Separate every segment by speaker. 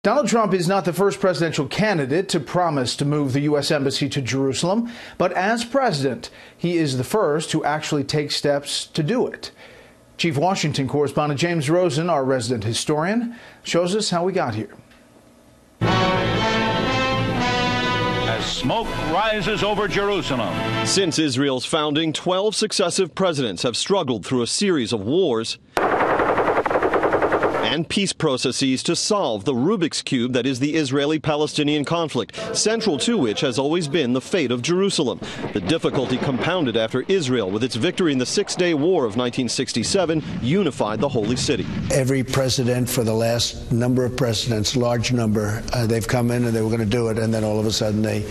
Speaker 1: Donald Trump is not the first presidential candidate to promise to move the U.S. Embassy to Jerusalem, but as president, he is the first to actually take steps to do it. Chief Washington correspondent James Rosen, our resident historian, shows us how we got here.
Speaker 2: As smoke rises over Jerusalem.
Speaker 3: Since Israel's founding, 12 successive presidents have struggled through a series of wars and peace processes to solve the Rubik's Cube that is the Israeli-Palestinian conflict, central to which has always been the fate of Jerusalem. The difficulty compounded after Israel, with its victory in the Six-Day War of 1967, unified the Holy City.
Speaker 4: Every president for the last number of presidents, large number, they've come in and they were going to do it, and then all of a sudden they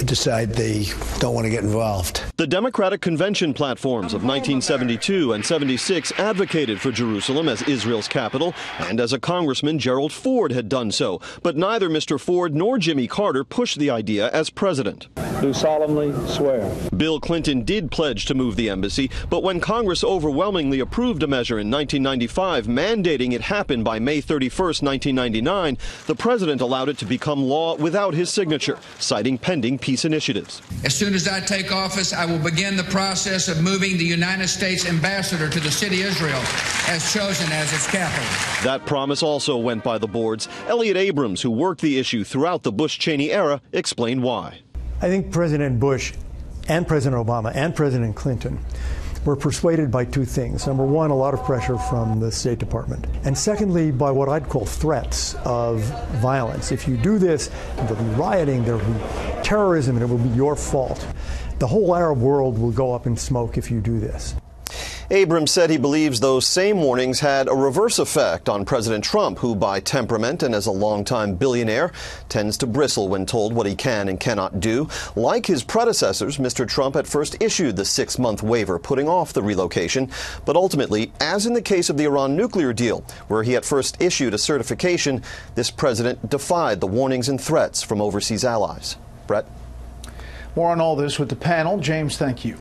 Speaker 4: decide they don't want to get involved.
Speaker 3: The Democratic Convention platforms of 1972 and 76 advocated for Jerusalem as Israel's capital, and as a congressman, Gerald Ford had done so. But neither Mr. Ford nor Jimmy Carter pushed the idea as president.
Speaker 5: Do solemnly swear.
Speaker 3: Bill Clinton did pledge to move the embassy, but when Congress overwhelmingly approved a measure in 1995 mandating it happen by May 31st, 1999, the president allowed it to become law without his signature, citing pending peace initiatives.
Speaker 6: As soon as I take office, I will begin the process of moving the United States ambassador to the city of Israel, as chosen as its capital.
Speaker 3: That promise also went by the boards. Elliott Abrams, who worked the issue throughout the Bush-Cheney era, explained why.
Speaker 7: I think President Bush and President Obama and President Clinton were persuaded by two things. Number one, a lot of pressure from the State Department. And secondly, by what I'd call threats of violence. If you do this, there'll be rioting, there'll be terrorism, and it will be your fault. The whole Arab world will go up in smoke if you do this.
Speaker 3: Abrams said he believes those same warnings had a reverse effect on President Trump, who by temperament and as a longtime billionaire tends to bristle when told what he can and cannot do. Like his predecessors, Mr. Trump at first issued the 6-month waiver, putting off the relocation. But ultimately, as in the case of the Iran nuclear deal, where he at first issued a certification, this president defied the warnings and threats from overseas allies. Brett?
Speaker 1: More on all this with the panel. James, thank you.